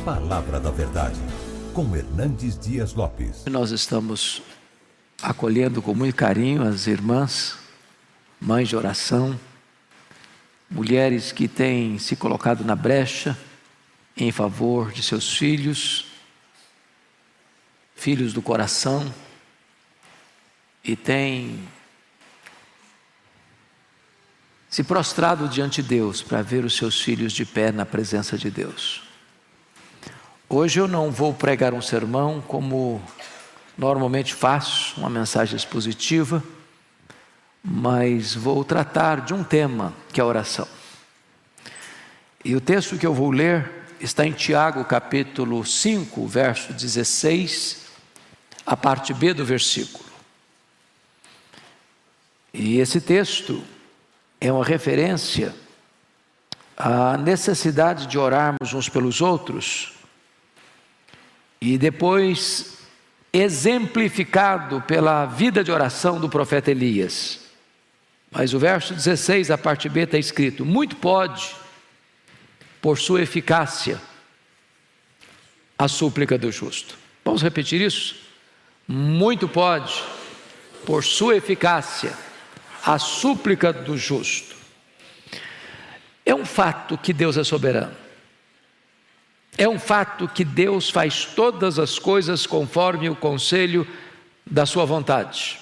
Palavra da Verdade, com Hernandes Dias Lopes. Nós estamos acolhendo com muito carinho as irmãs, mães de oração, mulheres que têm se colocado na brecha em favor de seus filhos, filhos do coração, e têm se prostrado diante de Deus para ver os seus filhos de pé na presença de Deus. Hoje eu não vou pregar um sermão como normalmente faço, uma mensagem expositiva, mas vou tratar de um tema que é a oração. E o texto que eu vou ler está em Tiago capítulo 5, verso 16, a parte B do versículo. E esse texto é uma referência à necessidade de orarmos uns pelos outros, e depois exemplificado pela vida de oração do profeta Elias. Mas o verso 16, a parte B, está escrito: muito pode, por sua eficácia, a súplica do justo. Vamos repetir isso? Muito pode, por sua eficácia, a súplica do justo. É um fato que Deus é soberano. É um fato que Deus faz todas as coisas conforme o conselho da sua vontade.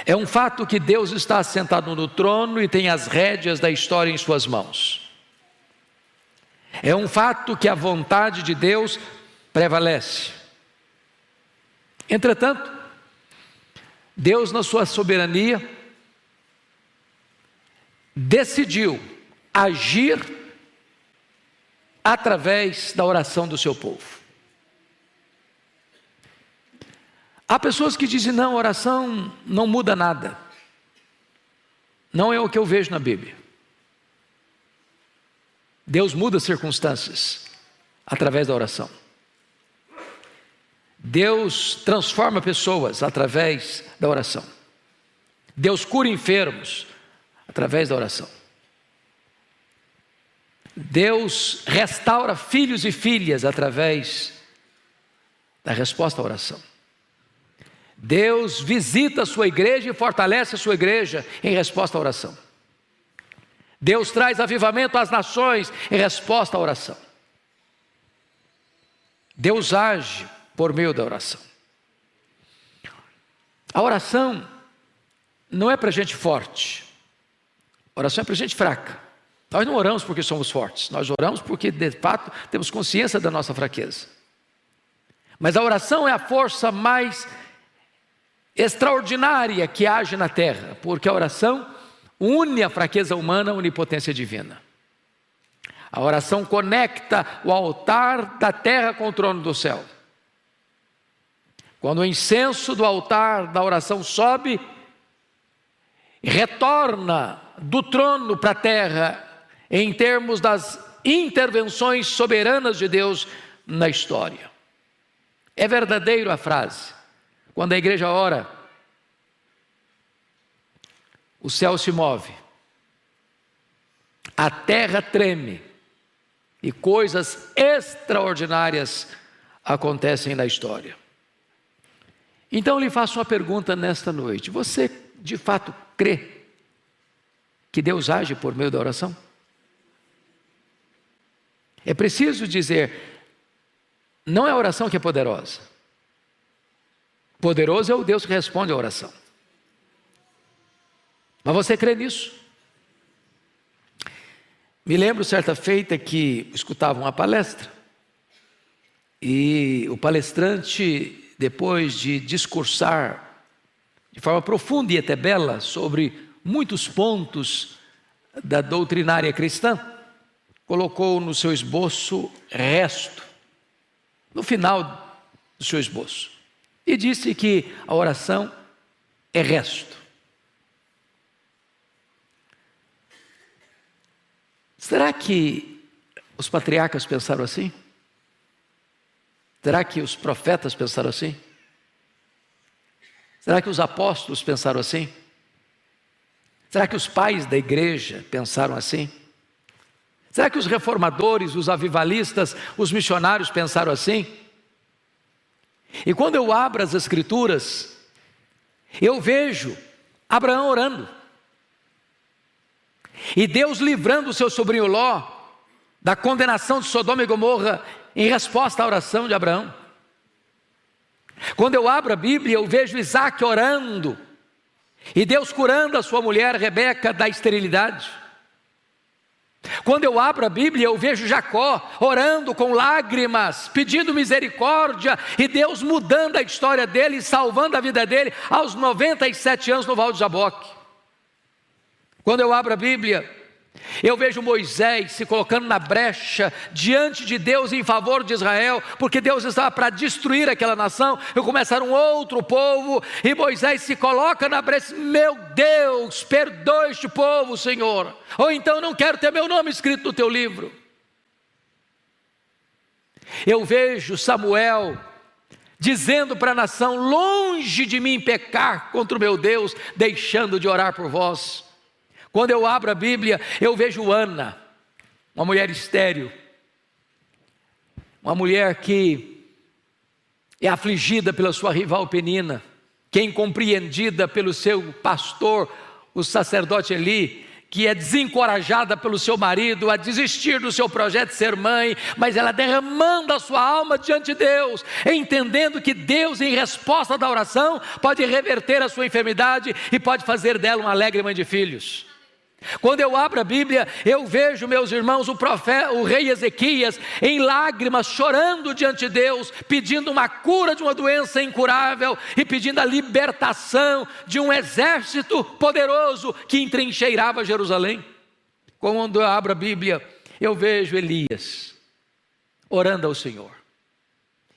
É um fato que Deus está assentado no trono e tem as rédeas da história em suas mãos. É um fato que a vontade de Deus prevalece. Entretanto, Deus, na sua soberania, decidiu agir através da oração do seu povo. Há pessoas que dizem: não, oração não muda nada. Não é o que eu vejo na Bíblia. Deus muda circunstâncias através da oração. Deus transforma pessoas através da oração. Deus cura enfermos através da oração. Deus restaura filhos e filhas através da resposta à oração. Deus visita a sua igreja e fortalece a sua igreja em resposta à oração. Deus traz avivamento às nações em resposta à oração. Deus age por meio da oração. A oração não é para gente forte. A oração é para gente fraca. Nós não oramos porque somos fortes, nós oramos porque de fato temos consciência da nossa fraqueza. Mas a oração é a força mais extraordinária que age na terra, porque a oração une a fraqueza humana à onipotência divina. A oração conecta o altar da terra com o trono do céu. Quando o incenso do altar da oração sobe, retorna do trono para a terra, em termos das intervenções soberanas de Deus na história. É verdadeiro a frase: quando a igreja ora, o céu se move, a terra treme, e coisas extraordinárias acontecem na história. Então eu lhe faço uma pergunta nesta noite: você de fato crê que Deus age por meio da oração? É preciso dizer, não é a oração que é poderosa. Poderoso é o Deus que responde à oração. Mas você crê nisso? Me lembro certa feita que escutava uma palestra, e o palestrante, depois de discursar de forma profunda e até bela sobre muitos pontos da doutrinária cristã, colocou no seu esboço resto, no final do seu esboço, e disse que a oração é resto. Será que os patriarcas pensaram assim? Será que os profetas pensaram assim? Será que os apóstolos pensaram assim? Será que os pais da igreja pensaram assim? Será que os reformadores, os avivalistas, os missionários pensaram assim? E quando eu abro as Escrituras, eu vejo Abraão orando, e Deus livrando o seu sobrinho Ló da condenação de Sodoma e Gomorra em resposta à oração de Abraão. Quando eu abro a Bíblia, eu vejo Isaac orando, e Deus curando a sua mulher Rebeca da esterilidade. Quando eu abro a Bíblia, eu vejo Jacó orando com lágrimas, pedindo misericórdia, e Deus mudando a história dele, salvando a vida dele aos 97 anos no Val de Jaboque. Quando eu abro a Bíblia, eu vejo Moisés se colocando na brecha diante de Deus em favor de Israel, porque Deus estava para destruir aquela nação e começar um outro povo, e Moisés se coloca na brecha: meu Deus, perdoa este povo, Senhor, ou então não quero ter meu nome escrito no teu livro. Eu vejo Samuel dizendo para a nação: longe de mim pecar contra o meu Deus, deixando de orar por vós. Quando eu abro a Bíblia, eu vejo Ana, uma mulher estéril, uma mulher que é afligida pela sua rival Penina, que é incompreendida pelo seu pastor, o sacerdote Eli, que é desencorajada pelo seu marido a desistir do seu projeto de ser mãe, mas ela derramando a sua alma diante de Deus, entendendo que Deus, em resposta da oração, pode reverter a sua enfermidade e pode fazer dela uma alegre mãe de filhos. Quando eu abro a Bíblia, eu vejo, meus irmãos, o rei Ezequias em lágrimas, chorando diante de Deus, pedindo uma cura de uma doença incurável e pedindo a libertação de um exército poderoso que entrincheirava Jerusalém. Quando eu abro a Bíblia, eu vejo Elias orando ao Senhor,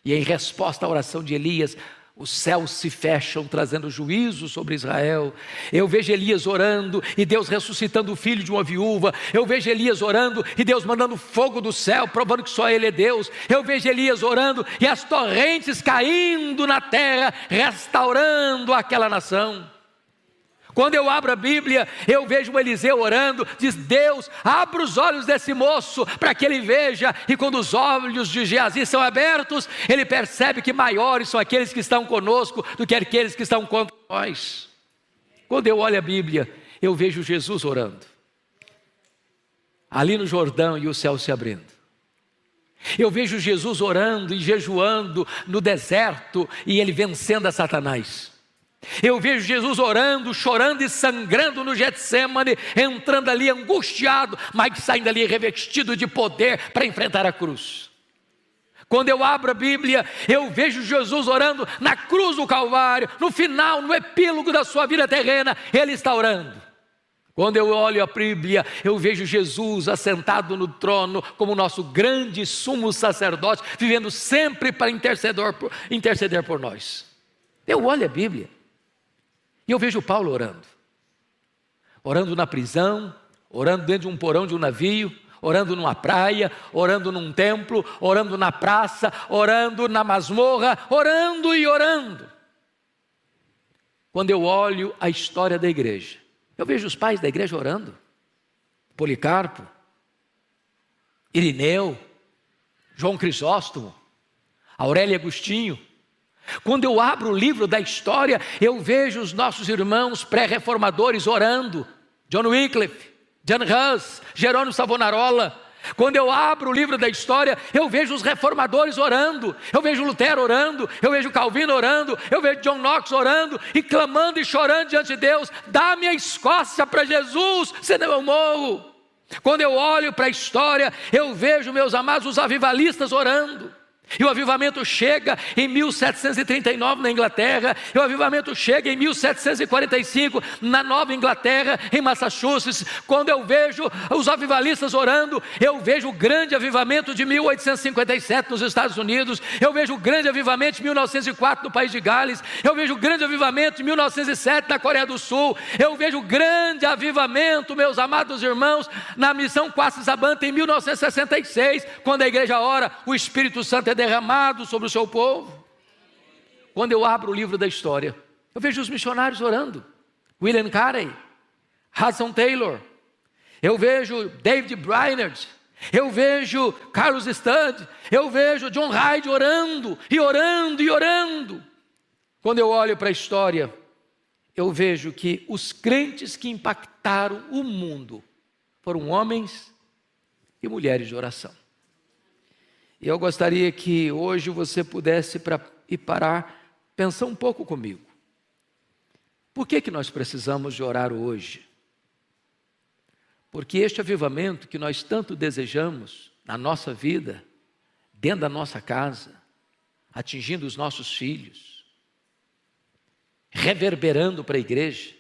e em resposta à oração de Elias, os céus se fecham, trazendo juízo sobre Israel. Eu vejo Elias orando, e Deus ressuscitando o filho de uma viúva. Eu vejo Elias orando, e Deus mandando fogo do céu, provando que só Ele é Deus. Eu vejo Elias orando, e as torrentes caindo na terra, restaurando aquela nação. Quando eu abro a Bíblia, eu vejo o Eliseu orando, diz: Deus, abra os olhos desse moço, para que ele veja. E quando os olhos de Geazi são abertos, ele percebe que maiores são aqueles que estão conosco do que aqueles que estão contra nós. Quando eu olho a Bíblia, eu vejo Jesus orando, ali no Jordão, e o céu se abrindo. Eu vejo Jesus orando e jejuando no deserto, e ele vencendo a Satanás. Eu vejo Jesus orando, chorando e sangrando no Getsêmani, entrando ali angustiado, mas saindo ali revestido de poder para enfrentar a cruz. Quando eu abro a Bíblia, eu vejo Jesus orando na cruz do Calvário, no final, no epílogo da sua vida terrena, ele está orando. Quando eu olho a Bíblia, eu vejo Jesus assentado no trono como nosso grande sumo sacerdote, vivendo sempre para interceder por nós. Eu olho a Bíblia e eu vejo Paulo orando na prisão, orando dentro de um porão de um navio, orando numa praia, orando num templo, orando na praça, orando na masmorra, orando e orando. Quando eu olho a história da igreja, eu vejo os pais da igreja orando: Policarpo, Irineu, João Crisóstomo, Aurélio Agostinho. Quando eu abro o livro da história, eu vejo os nossos irmãos pré-reformadores orando: John Wycliffe, John Hus, Jerônimo Savonarola. Quando eu abro o livro da história, eu vejo os reformadores orando, eu vejo Lutero orando, eu vejo Calvino orando, eu vejo John Knox orando e clamando e chorando diante de Deus: dá-me a Escócia para Jesus, senão eu morro. Quando eu olho para a história, eu vejo, meus amados, os avivalistas orando. E o avivamento chega em 1739 na Inglaterra, e o avivamento chega em 1745 na Nova Inglaterra, em Massachusetts. Quando eu vejo os avivalistas orando, eu vejo o grande avivamento de 1857 nos Estados Unidos, eu vejo o grande avivamento de 1904 no país de Gales, eu vejo o grande avivamento de 1907 na Coreia do Sul, eu vejo o grande avivamento, meus amados irmãos, na missão Quatsabanta em 1966, quando a igreja ora, o Espírito Santo é derramado sobre o seu povo. Quando eu abro o livro da história, eu vejo os missionários orando: William Carey, Hudson Taylor, eu vejo David Brainerd, Eu vejo Carlos Studd, eu vejo John Hyde orando, e orando, e orando. Quando eu olho para a história, eu vejo que os crentes que impactaram o mundo foram homens e mulheres de oração. E eu gostaria que hoje você pudesse parar, pensar um pouco comigo. Por que nós precisamos de orar hoje? Porque este avivamento que nós tanto desejamos na nossa vida, dentro da nossa casa, atingindo os nossos filhos, reverberando para a igreja,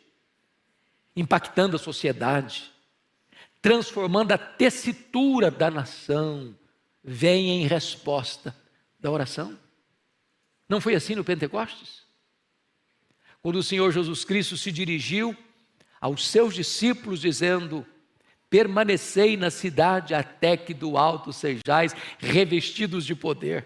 impactando a sociedade, transformando a tessitura da nação, vem em resposta da oração. Não foi assim no Pentecostes? Quando o Senhor Jesus Cristo se dirigiu aos seus discípulos dizendo: permanecei na cidade até que do alto sejais revestidos de poder.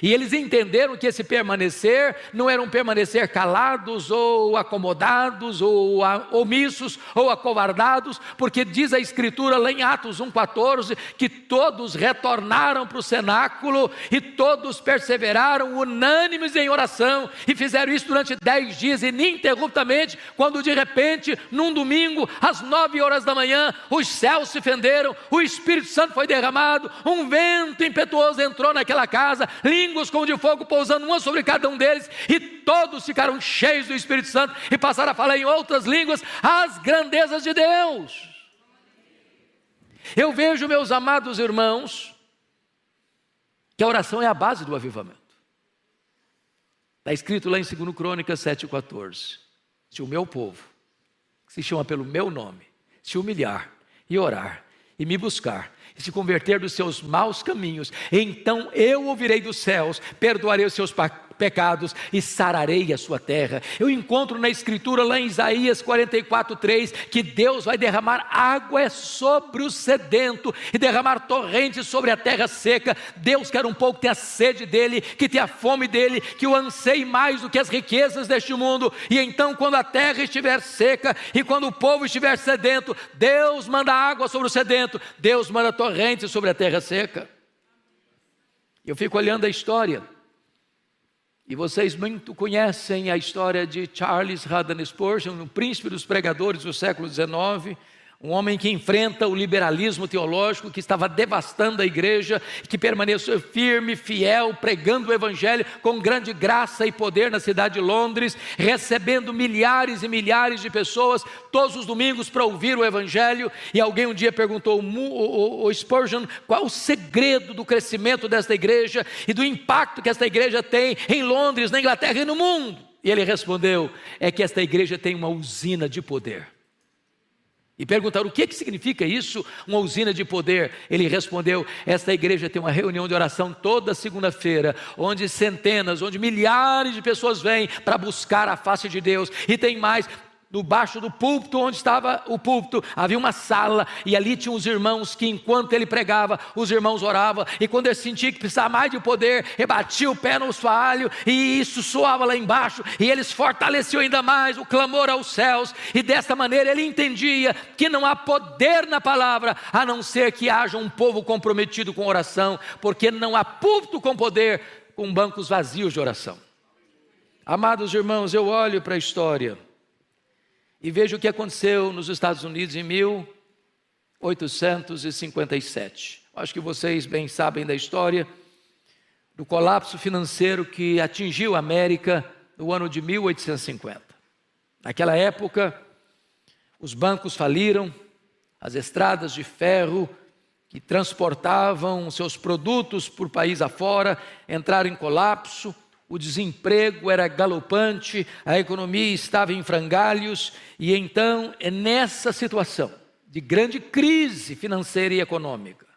E eles entenderam que esse permanecer não era um permanecer calados ou acomodados ou omissos ou acovardados, porque diz a Escritura lá em Atos 1,14 que todos retornaram para o cenáculo e todos perseveraram unânimes em oração e fizeram isso durante 10 dias ininterruptamente, quando de repente, num domingo, às 9 horas da manhã, os céus se fenderam, o Espírito Santo foi derramado, um vento impetuoso entrou naquela casa, línguas como de fogo pousando uma sobre cada um deles, e todos ficaram cheios do Espírito Santo e passaram a falar em outras línguas as grandezas de Deus. Eu vejo, meus amados irmãos, que a oração é a base do avivamento. Está escrito lá em 2 Crônicas 7,14: se o meu povo, que se chama pelo meu nome, se humilhar e orar e me buscar e se converter dos seus maus caminhos, então eu ouvirei dos céus, perdoarei os seus pecados e sararei a sua terra. Eu encontro na Escritura lá em Isaías 44,3 que Deus vai derramar água sobre o sedento e derramar torrentes sobre a terra seca. Deus quer um povo que tenha sede dele, que tenha fome dele, que o anseie mais do que as riquezas deste mundo. E então, quando a terra estiver seca e quando o povo estiver sedento, Deus manda água sobre o sedento, Deus manda torrentes sobre a terra seca. Eu fico olhando a história, e vocês muito conhecem a história de Charles Haddon Spurgeon, um príncipe dos pregadores do século XIX, um homem que enfrenta o liberalismo teológico que estava devastando a igreja, que permaneceu firme, fiel, pregando o evangelho com grande graça e poder na cidade de Londres, recebendo milhares e milhares de pessoas todos os domingos para ouvir o evangelho. E alguém um dia perguntou ao Spurgeon qual o segredo do crescimento desta igreja e do impacto que esta igreja tem em Londres, na Inglaterra e no mundo. E ele respondeu: é que esta igreja tem uma usina de poder. E perguntaram: o que significa isso, uma usina de poder? Ele respondeu: esta igreja tem uma reunião de oração toda segunda-feira, onde centenas, onde milhares de pessoas vêm para buscar a face de Deus. E tem mais, no baixo do púlpito, onde estava o púlpito, havia uma sala, e ali tinham os irmãos que enquanto ele pregava, os irmãos oravam, e quando ele sentia que precisava mais de poder, ele batia o pé no assoalho, e isso soava lá embaixo, e eles fortaleciam ainda mais o clamor aos céus, e desta maneira ele entendia que não há poder na palavra, a não ser que haja um povo comprometido com oração, porque não há púlpito com poder, com bancos vazios de oração. Amados irmãos, eu olho para a história e vejo o que aconteceu nos Estados Unidos em 1857. Acho que vocês bem sabem da história do colapso financeiro que atingiu a América no ano de 1850. Naquela época, os bancos faliram, as estradas de ferro que transportavam seus produtos por país afora entraram em colapso. O desemprego era galopante, a economia estava em frangalhos, e então é nessa situação de grande crise financeira e econômica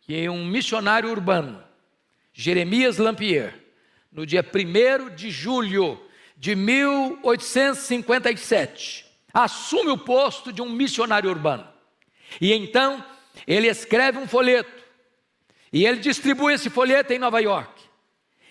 que um missionário urbano, Jeremias Lampier, no dia 1º de julho de 1857, assume o posto de um missionário urbano. E então ele escreve um folheto, e ele distribui esse folheto em Nova York.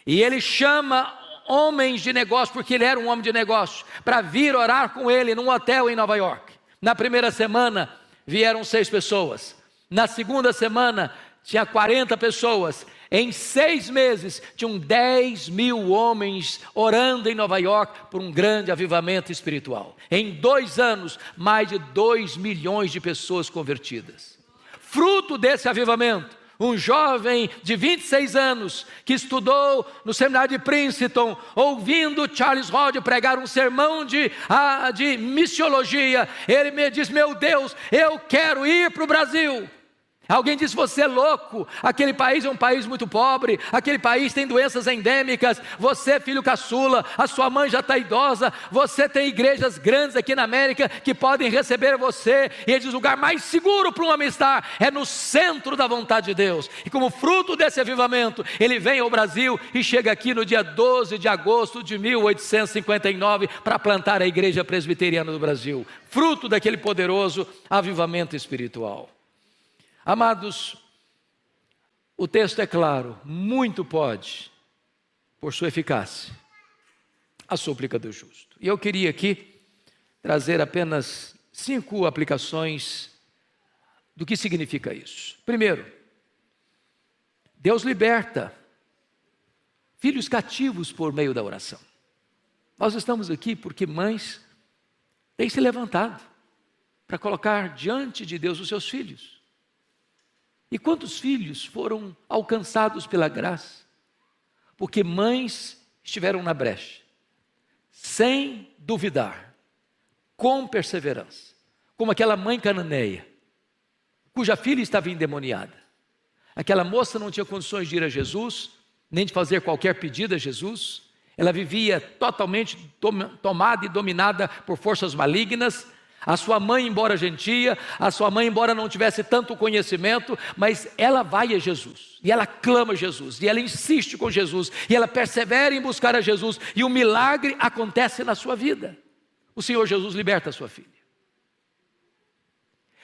E ele chama homens de negócio, porque ele era um homem de negócio, para vir orar com ele num hotel em Nova York. Na primeira semana vieram 6 pessoas, Na segunda semana, tinha 40 pessoas. Em 6 meses, tinham 10 mil homens orando em Nova York por um grande avivamento espiritual. Em 2 anos, mais de 2 milhões de pessoas convertidas. Fruto desse avivamento, um jovem de 26 anos, que estudou no seminário de Princeton, ouvindo Charles Hodge pregar um sermão de missiologia, ele me diz: meu Deus, eu quero ir para o Brasil. Alguém disse: você é louco, aquele país é um país muito pobre, aquele país tem doenças endêmicas, você é filho caçula, a sua mãe já está idosa, você tem igrejas grandes aqui na América que podem receber você. E ele diz: o lugar mais seguro para um homem estar é no centro da vontade de Deus. E como fruto desse avivamento, ele vem ao Brasil e chega aqui no dia 12 de agosto de 1859 para plantar a Igreja Presbiteriana do Brasil, fruto daquele poderoso avivamento espiritual. Amados, o texto é claro: muito pode, por sua eficácia, a súplica do justo. E eu queria aqui trazer apenas 5 aplicações do que significa isso. Primeiro, Deus liberta filhos cativos por meio da oração. Nós estamos aqui porque mães têm se levantado para colocar diante de Deus os seus filhos. E quantos filhos foram alcançados pela graça? Porque mães estiveram na brecha, sem duvidar, com perseverança, como aquela mãe cananeia, cuja filha estava endemoniada. Aquela moça não tinha condições de ir a Jesus, nem de fazer qualquer pedido a Jesus. Ela vivia totalmente tomada e dominada por forças malignas. A sua mãe, embora gentia, a sua mãe, embora não tivesse tanto conhecimento, mas ela vai a Jesus, e ela clama a Jesus, e ela insiste com Jesus, e ela persevera em buscar a Jesus, e o milagre acontece na sua vida. O Senhor Jesus liberta a sua filha.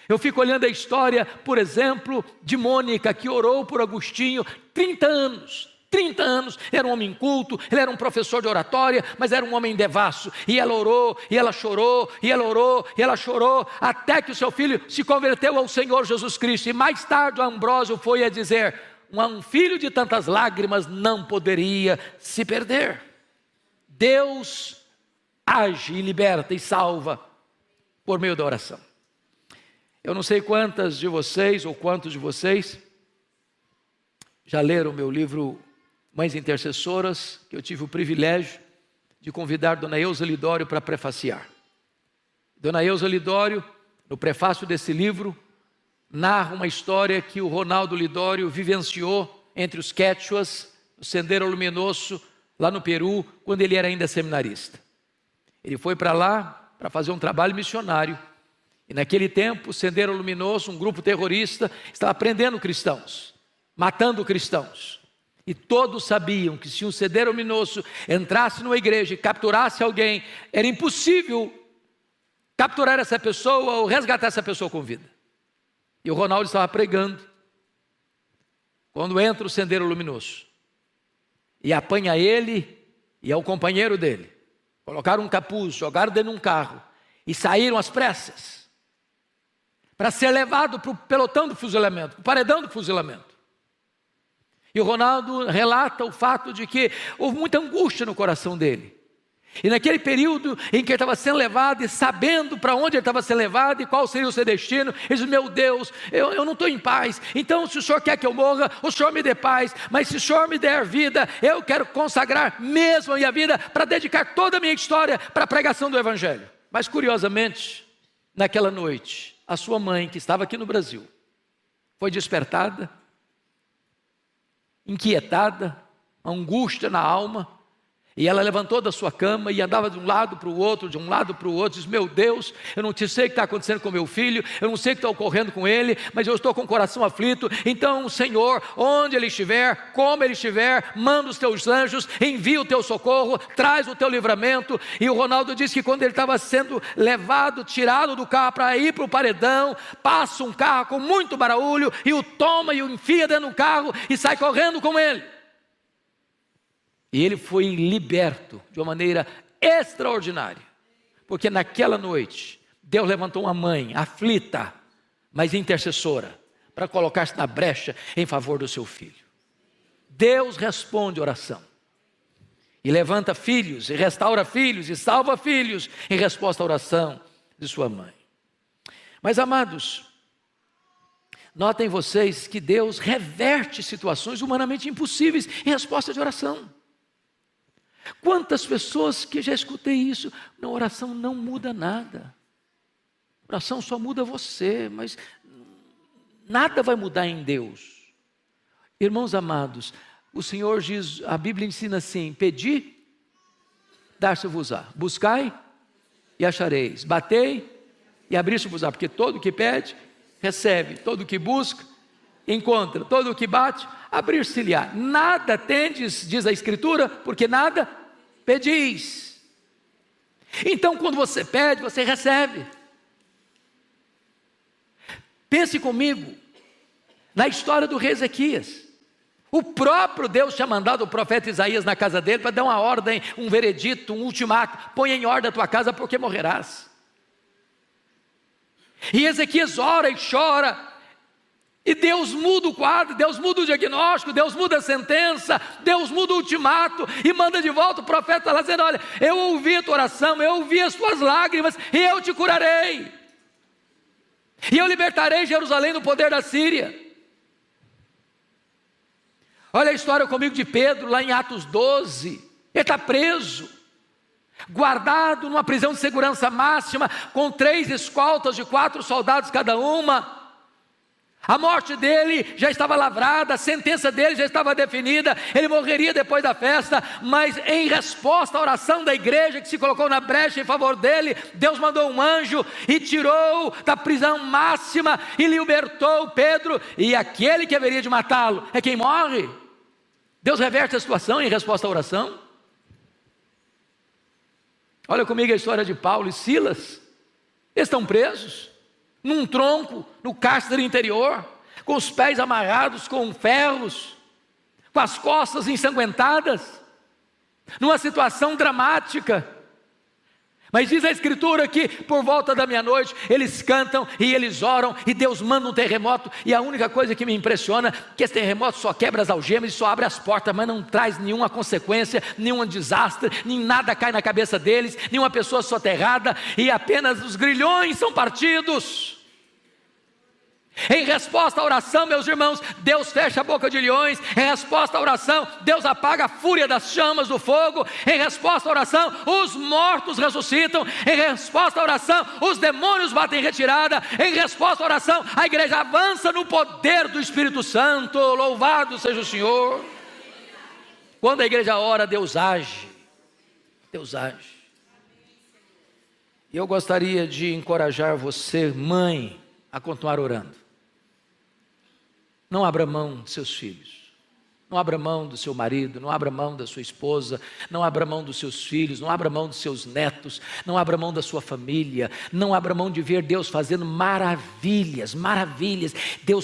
Eu fico olhando a história, por exemplo, de Mônica, que orou por Agostinho 30 anos. 30 anos, era um homem culto, ele era um professor de oratória, mas era um homem devasso, e ela orou, e ela chorou, e ela orou, e ela chorou, até que o seu filho se converteu ao Senhor Jesus Cristo. E mais tarde o Ambrósio foi a dizer: um filho de tantas lágrimas não poderia se perder. Deus age e liberta e salva por meio da oração. Eu não sei quantas de vocês ou quantos de vocês já leram o meu livro Mães Intercessoras, que eu tive o privilégio de convidar Dona Eusa Lidório para prefaciar. Dona Eusa Lidório, no prefácio desse livro, narra uma história que o Ronaldo Lidório vivenciou entre os quechuas, no Sendero Luminoso, lá no Peru, quando ele era ainda seminarista. Ele foi para lá para fazer um trabalho missionário, e naquele tempo o Sendero Luminoso, um grupo terrorista, estava prendendo cristãos, matando cristãos. E todos sabiam que se um Sendero Luminoso entrasse numa igreja e capturasse alguém, era impossível capturar essa pessoa ou resgatar essa pessoa com vida. E o Ronaldo estava pregando, quando entra o Sendero Luminoso, e apanha ele e ao companheiro dele, colocaram um capuz, jogaram dentro de um carro, e saíram às pressas, para ser levado para o pelotão do fuzilamento, para o paredão do fuzilamento. E o Ronaldo relata o fato de que houve muita angústia no coração dele. E naquele período em que ele estava sendo levado, e sabendo para onde ele estava sendo levado e qual seria o seu destino, ele diz: meu Deus, eu não estou em paz. Então, se o Senhor quer que eu morra, o Senhor me dê paz. Mas se o Senhor me der vida, eu quero consagrar mesmo a minha vida para dedicar toda a minha história para a pregação do Evangelho. Mas curiosamente, naquela noite, a sua mãe, que estava aqui no Brasil, foi despertada, inquietada, angústia na alma, e ela levantou da sua cama e andava de um lado para o outro, de um lado para o outro, diz: meu Deus, eu não sei o que está acontecendo com meu filho, eu não sei o que está ocorrendo com ele, mas eu estou com o coração aflito. Então, Senhor, onde ele estiver, como ele estiver, manda os teus anjos, envia o teu socorro, traz o teu livramento. E o Ronaldo disse que quando ele estava sendo levado, tirado do carro para ir para o paredão, passa um carro com muito barulho e o toma e o enfia dentro do carro e sai correndo com ele. E ele foi liberto de uma maneira extraordinária, porque naquela noite Deus levantou uma mãe aflita, mas intercessora, para colocar-se na brecha em favor do seu filho. Deus responde oração. E levanta filhos, e restaura filhos, e salva filhos, em resposta à oração de sua mãe. Mas, amados, notem vocês que Deus reverte situações humanamente impossíveis em resposta de oração. Quantas pessoas que já escutei isso, na oração não muda nada. A oração só muda você, mas nada vai mudar em Deus. Irmãos amados, o Senhor diz, a Bíblia ensina assim: pedi, dar-se-vos-á, buscai e achareis, batei e abrir-se-vos-á, porque todo que pede, recebe, todo que busca, encontra, todo que bate, abrir-se-lhe-á. Nada tendes, diz a Escritura, porque nada pedis. Então, quando você pede, você recebe. Pense comigo na história do rei Ezequias. O próprio Deus tinha mandado o profeta Isaías na casa dele para dar uma ordem, um veredito, um ultimato: põe em ordem a tua casa porque morrerás. E Ezequias ora e chora, e Deus muda o quadro, Deus muda o diagnóstico, Deus muda a sentença, Deus muda o ultimato, e manda de volta o profeta lá dizendo: olha, eu ouvi a tua oração, eu ouvi as tuas lágrimas, e eu te curarei, e eu libertarei Jerusalém do poder da Síria. Olha a história comigo de Pedro, lá em Atos 12, ele está preso, guardado numa prisão de segurança máxima, com 3 escoltas de 4 soldados cada uma. A morte dele já estava lavrada, a sentença dele já estava definida, ele morreria depois da festa, mas em resposta à oração da igreja que se colocou na brecha em favor dele, Deus mandou um anjo e tirou da prisão máxima e libertou Pedro, e aquele que haveria de matá-lo é quem morre. Deus reverte a situação em resposta à oração. Olha comigo a história de Paulo e Silas. Eles estão presos num tronco, no cárcere interior, com os pés amarrados com ferros, com as costas ensanguentadas, numa situação dramática. Mas diz a Escritura que por volta da meia-noite eles cantam e eles oram, e Deus manda um terremoto. E a única coisa que me impressiona é que esse terremoto só quebra as algemas e só abre as portas, mas não traz nenhuma consequência, nenhum desastre, nem nada cai na cabeça deles, nenhuma pessoa soterrada, e apenas os grilhões são partidos. Em resposta à oração, meus irmãos, Deus fecha a boca de leões. Em resposta à oração, Deus apaga a fúria das chamas do fogo. Em resposta à oração, os mortos ressuscitam. Em resposta à oração, os demônios batem em retirada. Em resposta à oração, a igreja avança no poder do Espírito Santo. Louvado seja o Senhor. Quando a igreja ora, Deus age. Deus age. E eu gostaria de encorajar você, mãe, a continuar orando. Não abra mão dos seus filhos, não abra mão do seu marido, não abra mão da sua esposa, não abra mão dos seus filhos, não abra mão dos seus netos, não abra mão da sua família, não abra mão de ver Deus fazendo maravilhas, maravilhas. Deus